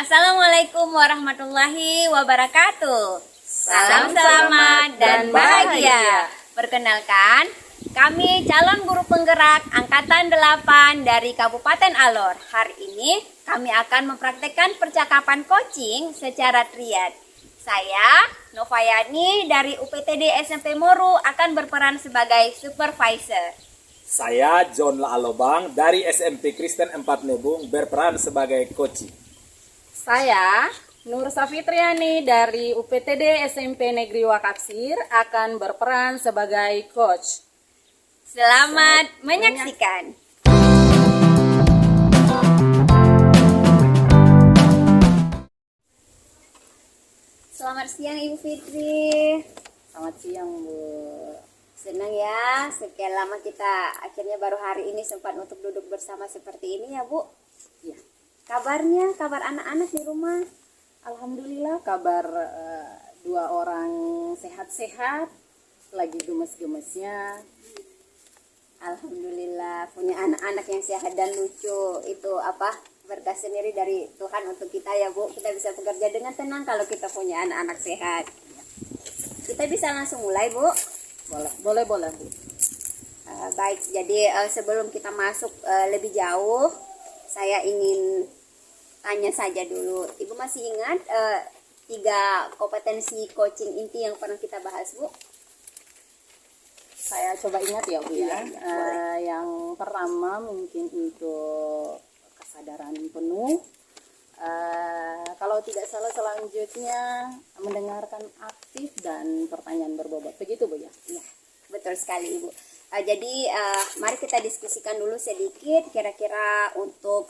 Assalamualaikum warahmatullahi wabarakatuh. Salam selamat dan bahagia. Perkenalkan, kami calon guru penggerak Angkatan 8 dari Kabupaten Alor. Hari ini kami akan mempraktekkan percakapan coaching secara triad. Saya, Novayani dari UPTD SMP Moru akan berperan sebagai supervisor. Saya John Laalobang dari SMP Kristen 4 Nebung berperan sebagai coach. Saya, Nur Safitriani dari UPTD SMP Negeri Wakapsir akan berperan sebagai coach. Selamat menyaksikan. Selamat siang Ibu Fitri. Selamat siang, Bu. Senang ya, sekian lama kita akhirnya baru hari ini sempat untuk duduk bersama seperti ini ya Bu. Ya, Kabarnya, kabar anak-anak di rumah? alhamdulillah kabar dua orang sehat-sehat, lagi gemes-gemesnya. Alhamdulillah punya anak-anak yang sehat dan lucu. Itu berkah sendiri dari Tuhan untuk kita ya Bu. Kita bisa bekerja dengan tenang kalau kita punya anak-anak sehat. Kita bisa langsung mulai Bu. Boleh, Bu. Baik, jadi sebelum kita masuk lebih jauh, saya ingin tanya saja dulu. Ibu masih ingat 3 kompetensi coaching inti yang pernah kita bahas Bu? Saya coba ingat ya, Bu ya. Boleh. Yang pertama mungkin untuk kesadaran penuh. Kalau tidak salah selanjutnya mendengarkan aktif dan pertanyaan berbobot. Begitu, Bu ya? Iya, betul sekali Ibu. Jadi mari kita diskusikan dulu sedikit kira-kira untuk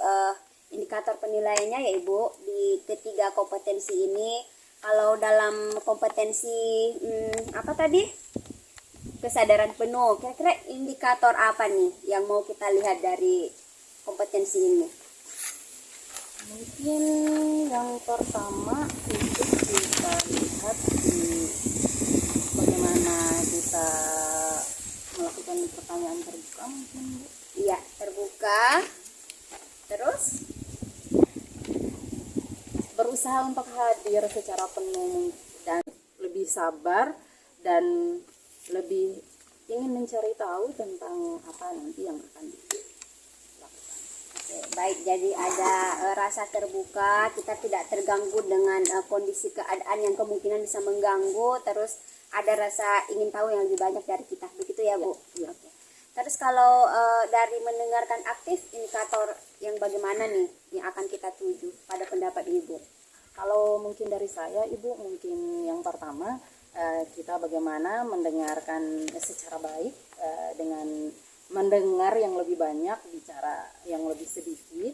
indikator penilaiannya ya Ibu di ketiga kompetensi ini. Kalau dalam kompetensi kesadaran penuh, kira-kira indikator apa nih yang mau kita lihat dari kompetensi ini? Mungkin yang pertama itu kita lihat di bagaimana kita melakukan pertanyaan terbuka mungkin, Bu. Iya, terbuka. Terus? Berusaha untuk hadir secara penuh dan lebih sabar dan lebih ingin mencari tahu tentang apa nanti yang akan dilakukan. Oke, baik, jadi ada rasa terbuka, kita tidak terganggu dengan kondisi keadaan yang kemungkinan bisa mengganggu, terus ada rasa ingin tahu yang lebih banyak dari kita, begitu ya Bu? Ya. Oke. Terus kalau dari mendengarkan aktif, indikator yang bagaimana nih yang akan kita tuju pada pendapat Ibu? Kalau mungkin dari saya, Ibu, mungkin yang pertama kita bagaimana mendengarkan secara baik dengan mendengar yang lebih banyak, bicara yang lebih sedikit,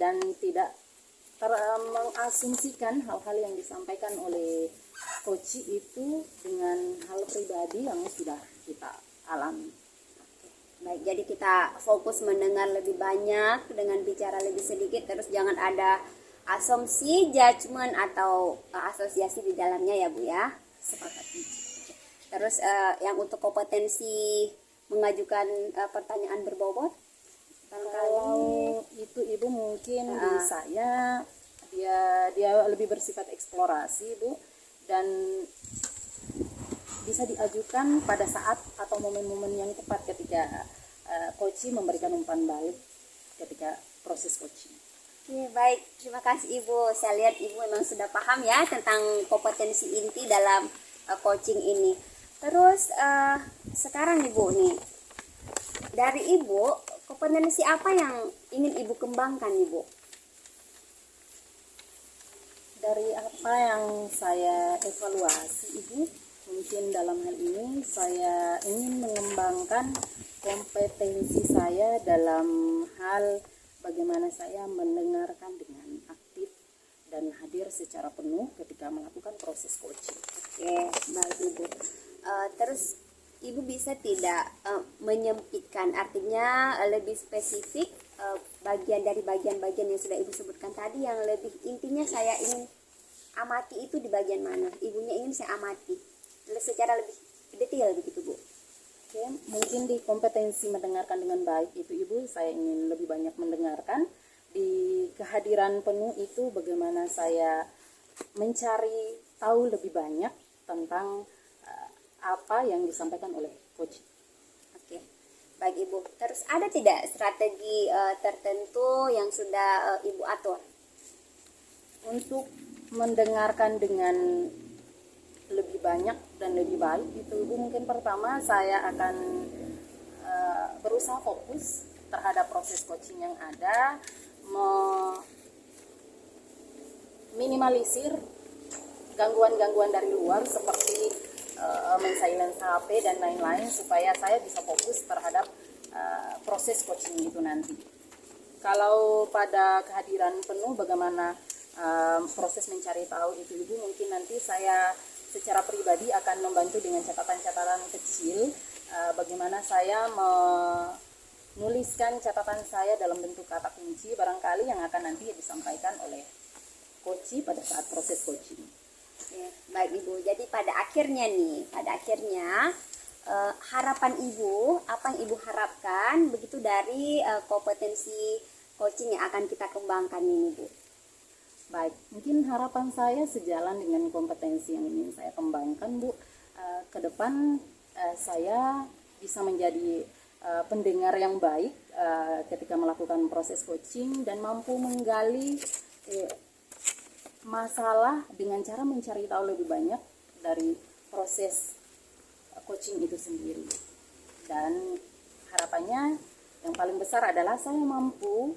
dan tidak mengasumsikan hal-hal yang disampaikan oleh coach itu dengan hal pribadi yang sudah kita alami. Baik, jadi kita fokus mendengar lebih banyak dengan bicara lebih sedikit, terus jangan ada asumsi, judgement atau asosiasi di dalamnya ya Bu ya. Sepakat. Terus yang untuk kompetensi mengajukan pertanyaan berbobot, Kalau itu Ibu mungkin di saya dia lebih bersifat eksplorasi, Bu, dan bisa diajukan pada saat atau momen-momen yang tepat ketika coach memberikan umpan balik ketika proses coaching. Oke, baik, terima kasih Ibu. Saya lihat Ibu memang sudah paham ya tentang kompetensi inti dalam coaching ini. Terus sekarang Ibu nih, dari Ibu kompetensi apa yang ingin Ibu kembangkan Ibu? Dari apa yang saya evaluasi, Ibu, mungkin dalam hal ini saya ingin mengembangkan kompetensi saya dalam hal bagaimana saya mendengarkan dengan aktif dan hadir secara penuh ketika melakukan proses coaching. Oke, baik Ibu. Terus Ibu bisa tidak menyempitkan, artinya lebih spesifik bagian dari bagian-bagian yang sudah Ibu sebutkan tadi, yang lebih intinya saya ingin amati itu di bagian mana? Ibunya ingin saya amati secara lebih detail begitu Bu. Oke, mungkin di kompetensi mendengarkan dengan baik itu Ibu, saya ingin lebih banyak mendengarkan di kehadiran penuh itu bagaimana saya mencari tahu lebih banyak tentang apa yang disampaikan oleh coach. Oke, baik Ibu. Terus ada tidak strategi tertentu yang sudah Ibu atur? Untuk mendengarkan dengan lebih banyak dan lebih baik itu Ibu, mungkin pertama saya akan berusaha fokus terhadap proses coaching yang ada, minimalisir gangguan-gangguan dari luar seperti men-silence HP dan lain-lain supaya saya bisa fokus terhadap proses coaching itu nanti. Kalau pada kehadiran penuh bagaimana proses mencari tahu itu Ibu, mungkin nanti saya secara pribadi akan membantu dengan catatan-catatan kecil bagaimana saya menuliskan catatan saya dalam bentuk kata kunci barangkali yang akan nanti disampaikan oleh coach pada saat proses coaching. Ya, baik Ibu. Jadi pada akhirnya harapan Ibu, apa yang Ibu harapkan begitu dari kompetensi coaching yang akan kita kembangkan ini, Bu? Baik, mungkin harapan saya sejalan dengan kompetensi yang ingin saya kembangkan, Bu. Ke depan saya bisa menjadi pendengar yang baik ketika melakukan proses coaching dan mampu menggali masalah dengan cara mencari tahu lebih banyak dari proses coaching itu sendiri. Dan harapannya yang paling besar adalah saya mampu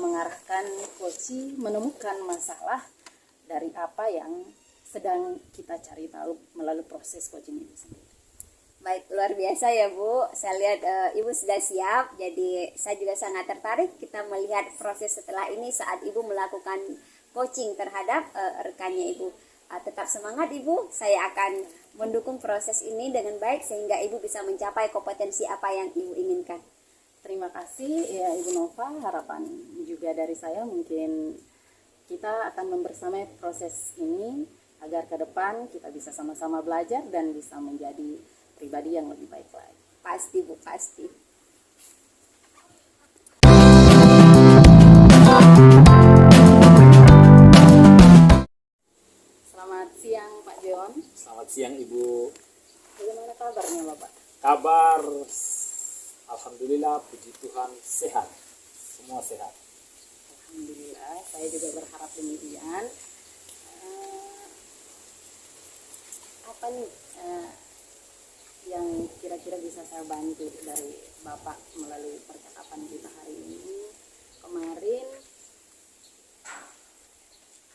mengarahkan coach menemukan masalah dari apa yang sedang kita cari tahu melalui proses coaching itu sendiri. Baik, luar biasa ya Bu. Saya lihat Ibu sudah siap. Jadi saya juga sangat tertarik kita melihat proses setelah ini saat Ibu melakukan coaching terhadap rekannya Ibu. Tetap semangat Ibu. Saya akan mendukung proses ini dengan baik sehingga Ibu bisa mencapai kompetensi apa yang Ibu inginkan. Terima kasih ya Ibu Nova. Harapan juga dari saya mungkin kita akan membersamai proses ini agar ke depan kita bisa sama-sama belajar dan bisa menjadi pribadi yang lebih baik lagi. Pasti Bu, pasti. Selamat siang Pak John. Selamat siang Ibu. Bagaimana kabarnya Bapak? Kabar alhamdulillah, puji Tuhan, sehat. Semua sehat. Alhamdulillah, saya juga berharap demikian. Apa nih yang kira-kira bisa saya bantu dari Bapak melalui percakapan kita hari ini? Kemarin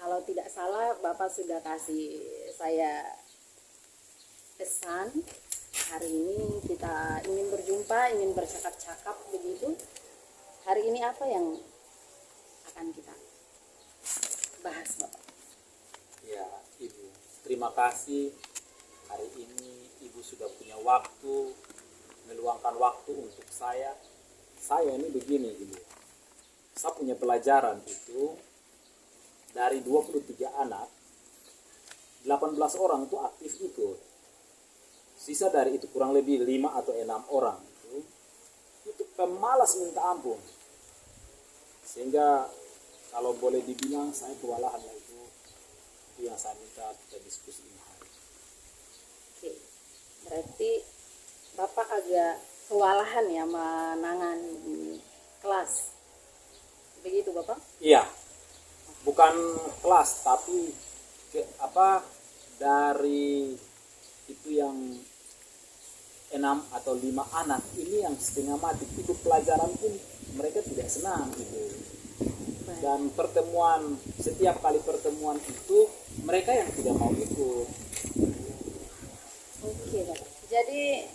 kalau tidak salah Bapak sudah kasih saya pesan. Hari ini kita ingin berjumpa, ingin bercakap-cakap begitu. Hari ini apa yang akan kita bahas Bapak? Ya Ibu, terima kasih. Hari ini Ibu sudah punya waktu, meluangkan waktu untuk saya. Saya ini begini Ibu, saya punya pelajaran itu dari 23 anak, 18 orang itu aktif ikut. Sisa dari itu kurang lebih 5 atau 6 orang itu pemalas minta ampun. Sehingga kalau boleh dibilang saya kewalahan lah itu yang saya minta kita diskusi ini hari. Oke, berarti Bapak agak kewalahan ya menangani kelas. Begitu Bapak? Iya, bukan kelas tapi dari itu yang 6 atau 5 anak ini yang setengah mati itu pelajaran pun mereka tidak senang gitu. Dan setiap kali pertemuan itu mereka yang tidak mau ikut. Oke Bapak. Jadi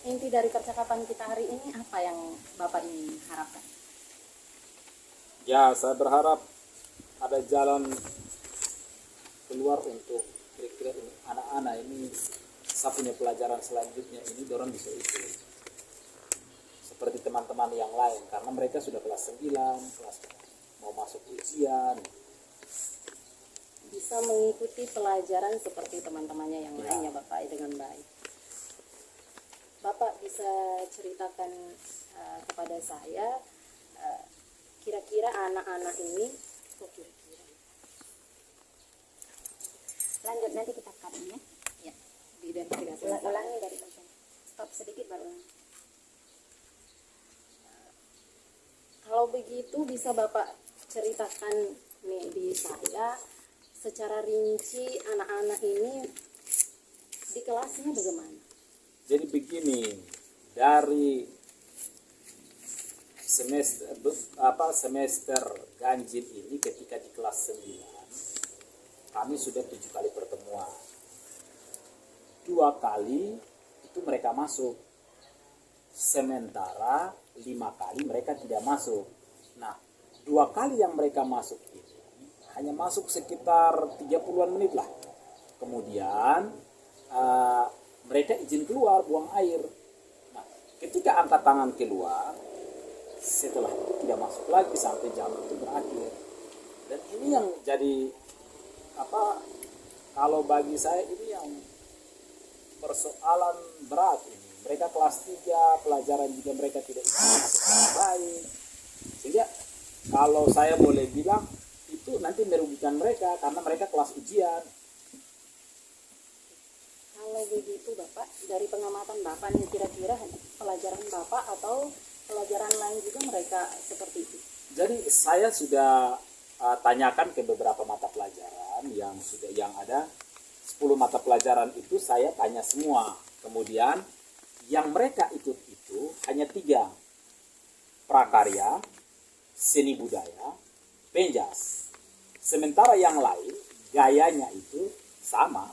inti dari percakapan kita hari ini apa yang Bapak ingin harapkan? Ya, saya berharap ada jalan keluar untuk kira-kira anak-anak ini. Saya punya pelajaran selanjutnya ini dorong bisa ikut seperti teman-teman yang lain karena mereka sudah kelas 9, kelas mau masuk ujian, Bisa mengikuti pelajaran seperti teman-temannya yang lainnya Bapak dengan baik. Bapak bisa ceritakan kepada saya kira-kira anak-anak ini Lanjut nanti kita cut ya. ya diidentifikasi. Ulangi dari bagian. Stop sedikit baru ulangi. Kalau begitu bisa Bapak ceritakan nih di saya secara rinci anak-anak ini di kelasnya bagaimana? Jadi begini, dari semester ganjil ini ketika di kelas 9 kami sudah 7 kali pertemuan. 2 kali itu mereka masuk, sementara 5 kali mereka tidak masuk. Nah, 2 kali yang mereka masuk ini hanya masuk sekitar 30-an menit lah. Kemudian mereka izin keluar buang air. Nah, ketika angkat tangan keluar, setelah itu tidak masuk lagi sampai jam itu berakhir. Dan ini yang jadi kalau bagi saya ini yang persoalan berat ini. Mereka kelas 3, pelajaran juga mereka tidak masuk dengan baik. Sehingga kalau saya boleh bilang itu nanti merugikan mereka karena mereka kelas ujian. Kalau begitu Bapak, dari pengamatan Bapak nih kira-kira pelajaran Bapak atau pelajaran lain juga mereka seperti itu? Jadi saya sudah tanyakan ke beberapa mata pelajaran yang ada 10 mata pelajaran itu saya tanya semua. Kemudian yang mereka ikut itu hanya 3. Prakarya, seni budaya, penjas. Sementara yang lain gayanya itu sama.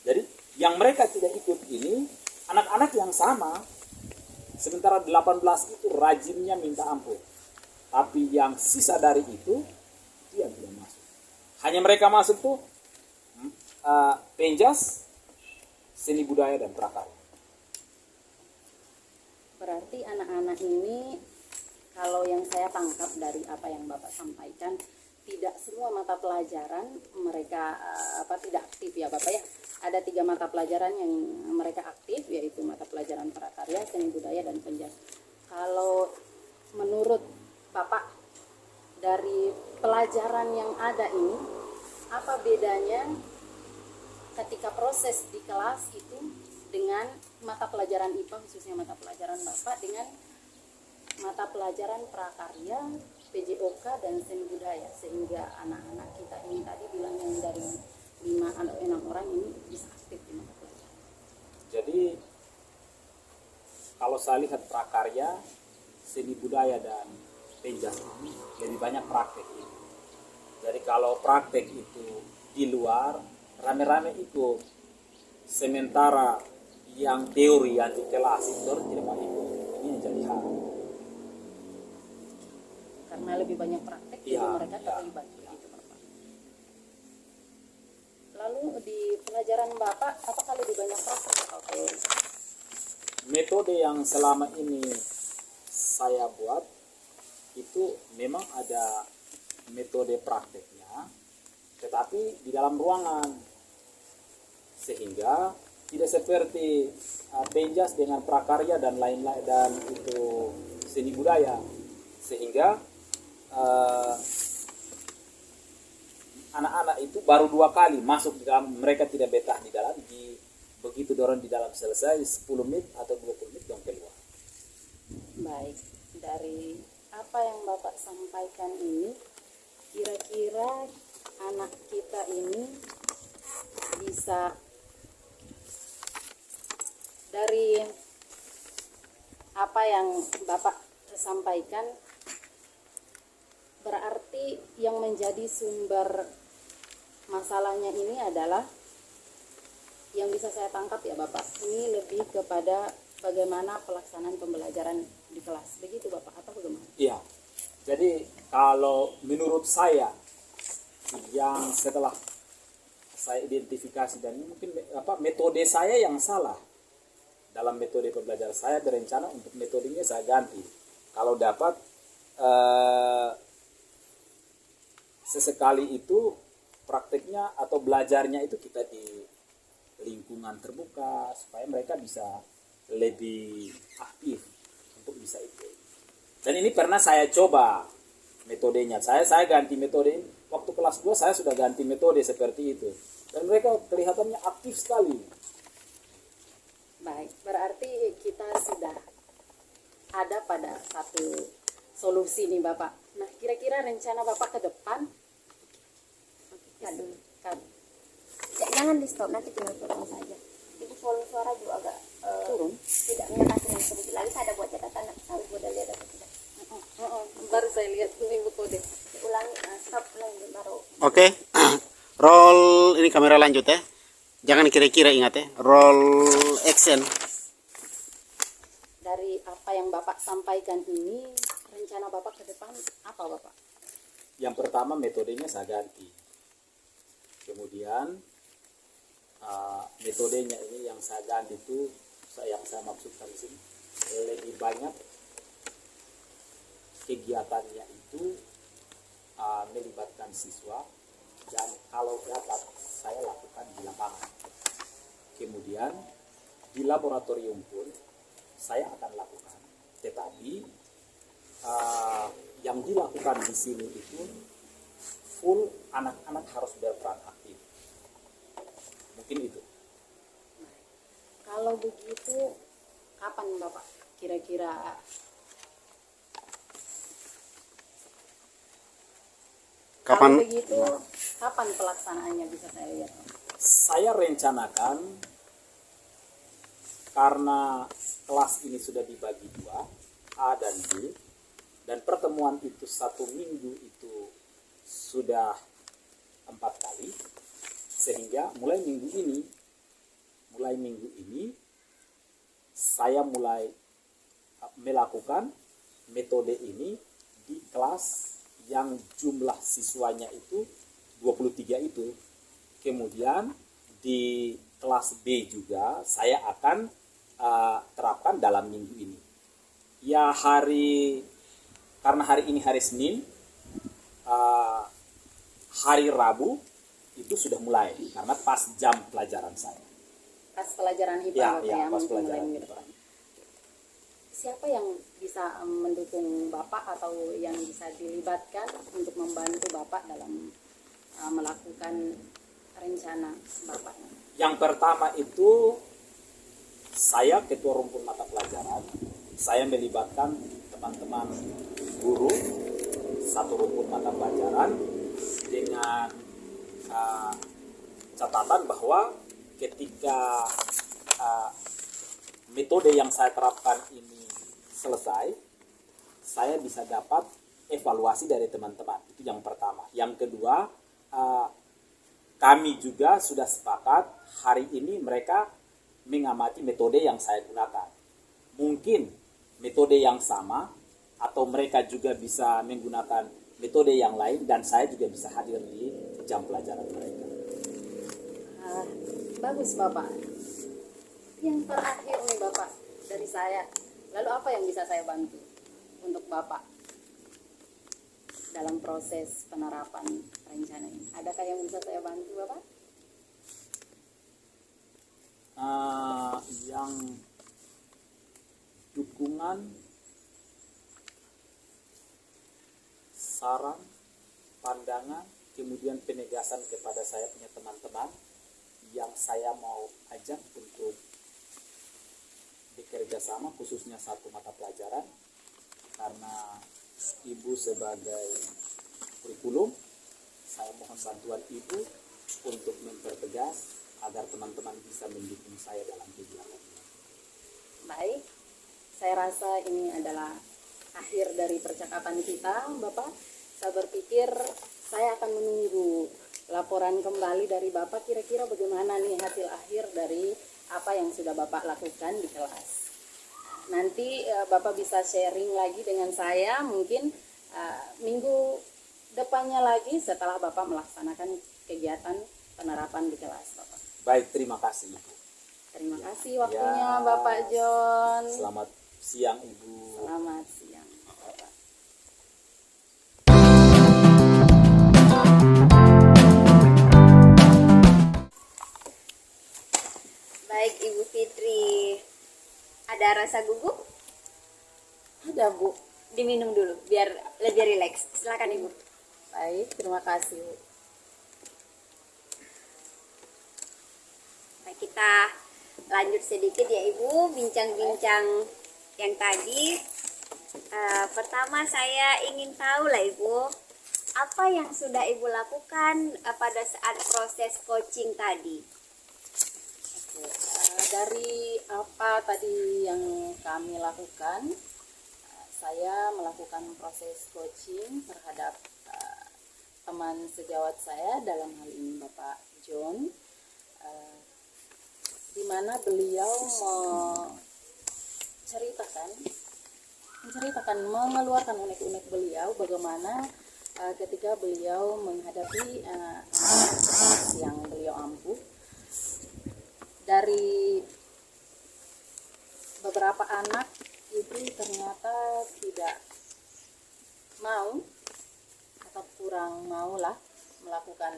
Jadi yang mereka tidak ikut ini anak-anak yang sama. Sementara 18 itu rajinnya minta ampun. Tapi yang sisa dari itu dia tidak masuk. Hanya mereka masuk tuh penjas, seni budaya dan prakarya. Berarti anak-anak ini kalau yang saya tangkap dari apa yang Bapak sampaikan, tidak semua mata pelajaran mereka tidak aktif ya Bapak ya. Ada 3 mata pelajaran yang mereka aktif, yaitu mata pelajaran prakarya, seni budaya dan penjas. Kalau menurut Bapak dari pelajaran yang ada ini, apa bedanya ketika proses di kelas itu dengan mata pelajaran IPA, khususnya mata pelajaran Bapak, dengan mata pelajaran prakarya, PJOK dan seni budaya, sehingga anak-anak kita ini tadi bilang yang dari 5 atau 6 orang ini bisa aktif di mata pelajaran. Jadi kalau saya lihat prakarya, seni budaya dan penjas ini lebih banyak praktek ini. Jadi kalau praktek itu di luar rame-rame ikut, sementara yang teori yang di kelas itu tidak mau ikut. Ini yang jadi hal. Karena lebih banyak praktek, Ya, jadi mereka terlibat begitu Bapak. Lalu di pelajaran Bapak, apakah lebih banyak praktek atau teori? Metode yang selama ini saya buat itu memang ada metode prakteknya, tetapi di dalam ruangan, sehingga tidak seperti penjas dengan prakarya dan lain-lain dan itu seni budaya, sehingga anak-anak itu baru 2 kali masuk di dalam, mereka tidak betah di dalam, begitu dorong di dalam selesai 10 menit atau 20 menit dong keluar. Baik, dari apa yang Bapak sampaikan ini, kira-kira anak kita ini bisa, dari apa yang Bapak sampaikan, berarti yang menjadi sumber masalahnya ini adalah, yang bisa saya tangkap ya Bapak, ini lebih kepada bagaimana pelaksanaan pembelajaran di kelas. Begitu Bapak atau bagaimana? Iya. Jadi kalau menurut saya yang setelah saya identifikasi dan mungkin metode saya yang salah dalam metode pembelajaran, saya berencana untuk metodenya saya ganti. Kalau dapat sesekali itu prakteknya atau belajarnya itu kita di lingkungan terbuka supaya mereka bisa lebih aktif untuk bisa ikut. Dan ini pernah saya coba metodenya. Saya ganti metode. Waktu kelas 2 saya sudah ganti metode seperti itu. Dan mereka kelihatannya aktif sekali. Baik, berarti kita sudah ada pada satu solusi nih Bapak. Nah, kira-kira rencana Bapak ke depan? Aduh. Kan- Jangan di stop, nanti tinggal turun saja. Ibu volume suara juga agak Turun? tidak menyatakan sedikit lagi. Saya ada buat catatan, tak tahu ibu udah lihat atau tidak. Baru saya lihat ini kode. Ulangi, stop lagi baru. Oke. Roll ini kamera lanjut ya. Jangan kira-kira ingat ya. Roll action. Dari apa yang Bapak sampaikan ini, rencana Bapak ke depan apa Bapak? Yang pertama metodenya saya ganti. Kemudian metodenya ini yang saya ganti itu yang saya maksudkan di sini lebih banyak kegiatannya itu melibatkan siswa dan kalau dapat saya lakukan di lapangan. Kemudian di laboratorium pun saya akan lakukan, tetapi yang dilakukan di sini itu full anak-anak harus berperan aktif. Mungkin itu. Kalau begitu, kapan Bapak kira-kira Kapan? Kalau begitu, kapan pelaksanaannya bisa saya lihat? Saya rencanakan karena kelas ini sudah dibagi dua, A dan B, dan pertemuan itu 1 minggu itu sudah 4 kali, sehingga mulai minggu ini saya mulai melakukan metode ini di kelas yang jumlah siswanya itu 23 itu. Kemudian di kelas B juga saya akan terapkan dalam minggu ini. Ya karena hari ini hari Senin, hari Rabu itu sudah mulai karena pas jam pelajaran saya. Pas pelajaran IPA Ya, Bapak ya, ya, pas mungkin pelajaran mulai IPA. Siapa yang bisa mendukung Bapak atau yang bisa dilibatkan untuk membantu Bapak dalam melakukan rencana Bapak? Yang pertama itu saya ketua rumpun mata pelajaran. Saya melibatkan teman-teman guru satu rumpun mata pelajaran dengan catatan bahwa ketika metode yang saya terapkan ini selesai, saya bisa dapat evaluasi dari teman-teman. Itu yang pertama. Yang kedua, kami juga sudah sepakat hari ini mereka mengamati metode yang saya gunakan. Mungkin metode yang sama atau mereka juga bisa menggunakan metode yang lain dan saya juga bisa hadir di jam pelajaran mereka. Bagus Bapak. Yang terakhir nih Bapak dari saya, lalu apa yang bisa saya bantu untuk Bapak dalam proses penerapan rencana ini? Adakah yang bisa saya bantu Bapak? Yang dukungan, saran, pandangan, kemudian penegasan kepada saya punya teman-teman yang saya mau ajak untuk bekerja sama, khususnya satu mata pelajaran, karena ibu sebagai kurikulum, saya mohon bantuan ibu untuk mempertegas agar teman-teman bisa mendukung saya dalam kegiatan. Baik, saya rasa ini adalah akhir dari percakapan kita Bapak. Saya berpikir saya akan menunggu laporan kembali dari Bapak, kira-kira bagaimana nih hasil akhir dari apa yang sudah Bapak lakukan di kelas. Nanti Bapak bisa sharing lagi dengan saya mungkin minggu depannya lagi setelah Bapak melaksanakan kegiatan penerapan di kelas Bapak. Baik, terima kasih Ibu. Terima kasih waktunya Bapak John. Selamat siang Ibu. Selamat siang Bapak. Baik Ibu Fitri, ada rasa gugup? Ada Bu, diminum dulu biar lebih rileks. Silakan Ibu. Baik, terima kasih. Baik, kita lanjut sedikit ya Ibu, bincang-bincang yang tadi. Pertama saya ingin tahu lah Ibu, apa yang sudah Ibu lakukan pada saat proses coaching tadi? Oke, dari apa tadi yang kami lakukan, saya melakukan proses coaching terhadap teman sejawat saya, dalam hal ini Bapak John, di mana beliau mengeluarkan unek-unek beliau bagaimana ketika beliau menghadapi anak yang beliau ampuh. Dari beberapa anak itu ternyata tidak mau atau kurang mau lah melakukan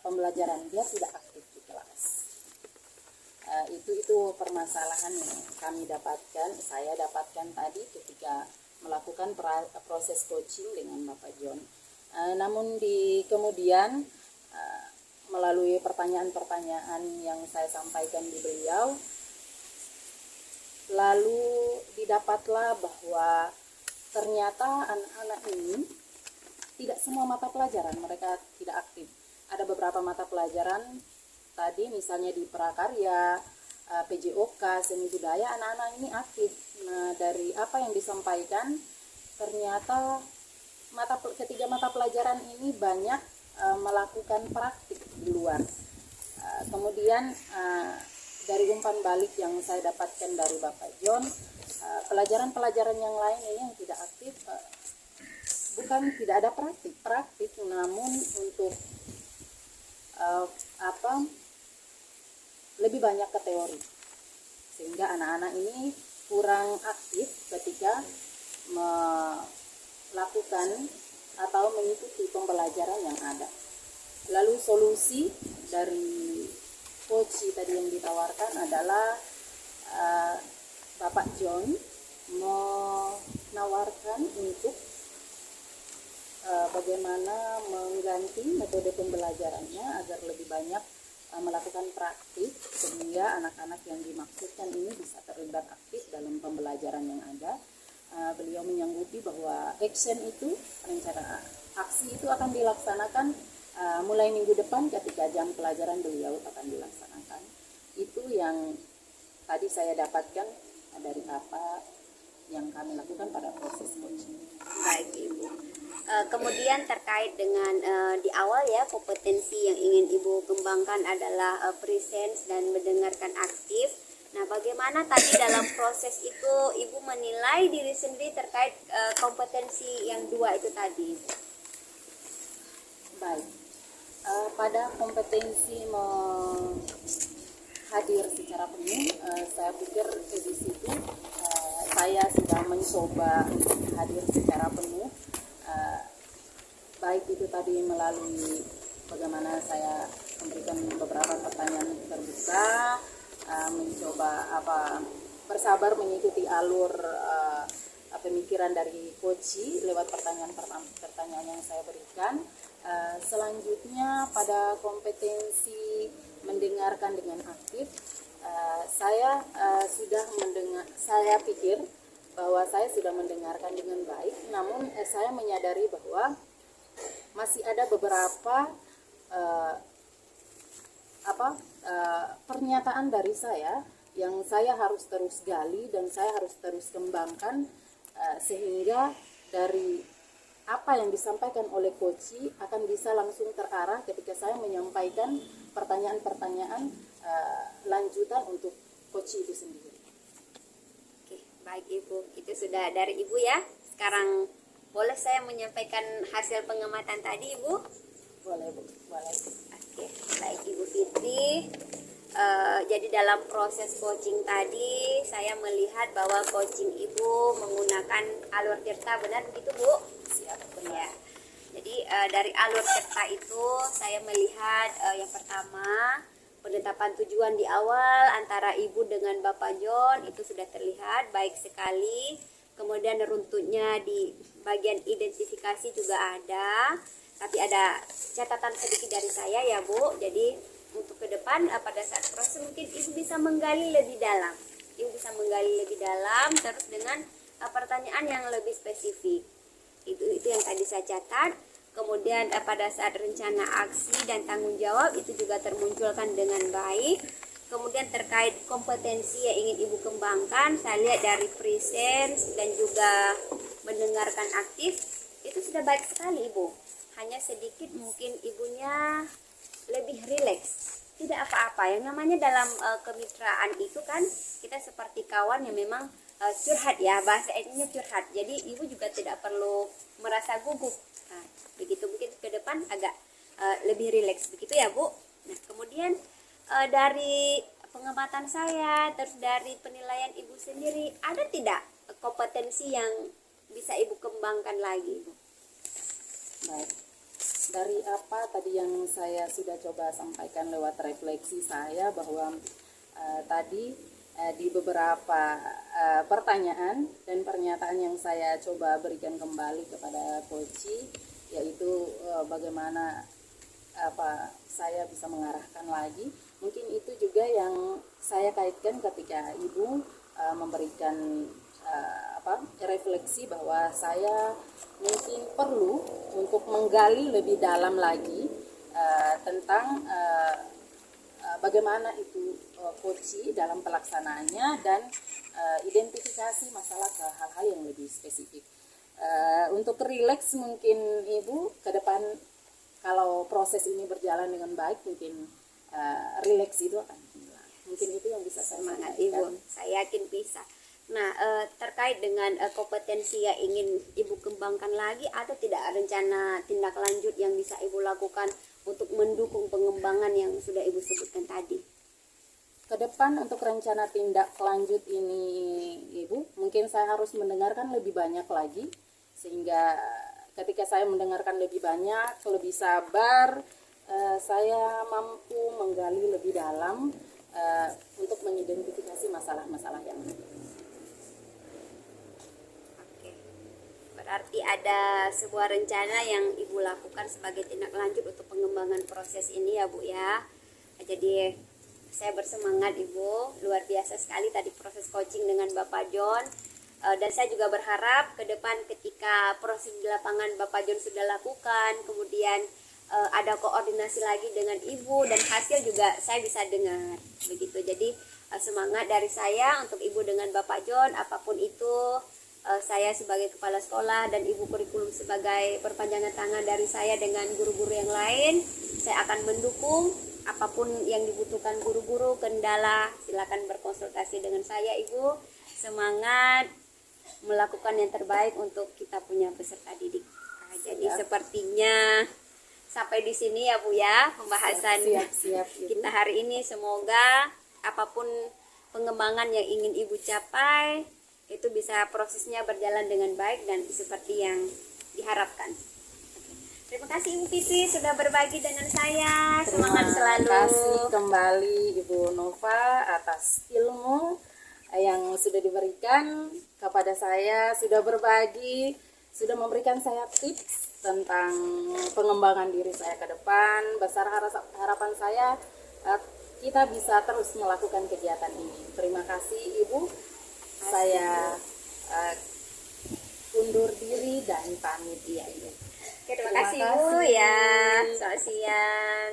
pembelajaran, dia tidak aktif di kelas. Itu permasalahan yang saya dapatkan tadi ketika melakukan proses coaching dengan Bapak John. Namun kemudian melalui pertanyaan-pertanyaan yang saya sampaikan di beliau, lalu didapatlah bahwa ternyata anak-anak ini tidak semua mata pelajaran mereka tidak aktif. Ada beberapa mata pelajaran tadi, misalnya di prakarya, PJOK, seni budaya, anak-anak ini aktif. Nah, dari apa yang disampaikan, ternyata ketiga mata pelajaran ini banyak melakukan praktik di luar. Kemudian dari umpan balik yang saya dapatkan dari Bapak John, pelajaran-pelajaran yang lain ini yang tidak aktif, bukan tidak ada praktik, namun untuk lebih banyak ke teori, sehingga anak-anak ini kurang aktif ketika melakukan atau mengikuti pembelajaran yang ada. Lalu solusi dari coach tadi yang ditawarkan adalah Bapak John menawarkan untuk bagaimana mengganti metode pembelajarannya agar lebih banyak melakukan praktik, sehingga anak-anak yang dimaksudkan ini bisa terlibat aktif dalam pembelajaran yang ada. Beliau menyanggupi bahwa rencana aksi itu akan dilaksanakan mulai minggu depan ketika jam pelajaran beliau akan dilaksanakan. Itu yang tadi saya dapatkan dari apa yang kami lakukan pada proses coaching. Baik Ibu. Kemudian terkait dengan di awal ya, kompetensi yang ingin Ibu kembangkan adalah presence dan mendengarkan aktif. Nah, bagaimana tadi dalam proses itu Ibu menilai diri sendiri terkait kompetensi yang dua itu tadi? Baik, pada kompetensi hadir secara penuh, saya pikir di situ saya sudah mencoba untuk hadir secara penuh, baik itu tadi melalui bagaimana saya memberikan beberapa pertanyaan terbuka, mencoba bersabar mengikuti alur pemikiran dari coach lewat pertanyaan yang saya berikan. Selanjutnya pada kompetensi mendengarkan dengan aktif, saya pikir bahwa saya sudah mendengarkan dengan baik, namun saya menyadari bahwa masih ada beberapa pernyataan dari saya yang saya harus terus gali dan saya harus terus kembangkan, sehingga dari apa yang disampaikan oleh coach akan bisa langsung terarah ketika saya menyampaikan pertanyaan-pertanyaan lanjutan untuk coach itu sendiri. Oke, baik Ibu, itu sudah dari Ibu ya. Sekarang boleh saya menyampaikan hasil pengamatan tadi Ibu? Boleh Bu, boleh. Oke, baik Ibu Fitri. Jadi dalam proses coaching tadi saya melihat bahwa coaching Ibu menggunakan alur tirta, benar begitu Bu? Siap, benar. Ya. Jadi dari alur tirta itu saya melihat yang pertama, penetapan tujuan di awal antara Ibu dengan Bapak John itu sudah terlihat baik sekali. kemudian runtutnya di bagian identifikasi juga ada, tapi ada catatan sedikit dari saya ya Bu. Jadi untuk ke depan pada saat proses mungkin Ibu bisa menggali lebih dalam. Ibu bisa menggali lebih dalam terus dengan pertanyaan yang lebih spesifik. Itu yang tadi saya catat. Kemudian pada saat rencana aksi dan tanggung jawab itu juga termunculkan dengan baik. Kemudian terkait kompetensi yang ingin Ibu kembangkan, saya lihat dari presence dan juga mendengarkan aktif, itu sudah baik sekali Ibu. Hanya sedikit mungkin Ibunya lebih rileks. Tidak apa-apa, yang namanya dalam kemitraan itu kan kita seperti kawan yang memang curhat ya, bahasa ininya curhat. Jadi Ibu juga tidak perlu merasa gugup. Nah, begitu mungkin ke depan agak lebih rileks begitu ya Bu. Nah, kemudian dari pengamatan saya, terus dari penilaian Ibu sendiri, ada tidak kompetensi yang bisa Ibu kembangkan lagi, Bu? Baik, dari apa tadi yang saya sudah coba sampaikan lewat refleksi saya bahwa tadi di beberapa pertanyaan dan pernyataan yang saya coba berikan kembali kepada Koci, yaitu bagaimana saya bisa mengarahkan lagi. Mungkin itu juga yang saya kaitkan ketika Ibu memberikan refleksi bahwa saya mungkin perlu untuk menggali lebih dalam lagi tentang bagaimana itu Koci dalam pelaksanaannya dan identifikasi masalah ke hal-hal yang lebih spesifik. Untuk rileks mungkin Ibu ke depan kalau proses ini berjalan dengan baik mungkin rileks itu akan hilang. Mungkin itu yang bisa saya Semangat Ibu, saya yakin bisa. Nah, terkait dengan kompetensi yang ingin Ibu kembangkan lagi, ada tidak rencana tindak lanjut yang bisa Ibu lakukan untuk mendukung pengembangan yang sudah Ibu sebutkan tadi? Ke depan untuk rencana tindak lanjut ini Ibu, mungkin saya harus mendengarkan lebih banyak lagi, sehingga ketika saya mendengarkan lebih banyak, lebih sabar, saya mampu menggali lebih dalam untuk mengidentifikasi masalah-masalah yang ada. Oke. Berarti ada sebuah rencana yang Ibu lakukan sebagai tindak lanjut untuk pengembangan proses ini ya Bu ya. Jadi saya bersemangat Ibu, luar biasa sekali tadi proses coaching dengan Bapak John. Dan saya juga berharap ke depan ketika proses di lapangan Bapak John sudah lakukan, kemudian ada koordinasi lagi dengan Ibu dan hasil juga saya bisa dengar begitu. Jadi semangat dari saya untuk Ibu dengan Bapak John, apapun itu. Saya sebagai kepala sekolah dan Ibu kurikulum sebagai perpanjangan tangan dari saya dengan guru-guru yang lain, saya akan mendukung apapun yang dibutuhkan guru-guru, kendala, silakan berkonsultasi dengan saya Ibu. Semangat melakukan yang terbaik untuk kita punya peserta didik. Jadi sepertinya sampai di sini ya Bu ya pembahasan Siap, kita hari ini. Semoga apapun pengembangan yang ingin Ibu capai itu bisa prosesnya berjalan dengan baik dan seperti yang diharapkan. Terima kasih Ibu Fitri sudah berbagi dengan saya. Semangat selalu. Terima kasih kembali Ibu Nova atas ilmu yang sudah diberikan kepada saya, sudah berbagi, sudah memberikan saya tips tentang pengembangan diri saya ke depan. Besar harapan saya kita bisa terus melakukan kegiatan ini. Terima kasih Ibu. Saya undur diri dan pamit ya Ibu. Terima kasih Bu ya. Selamat siang.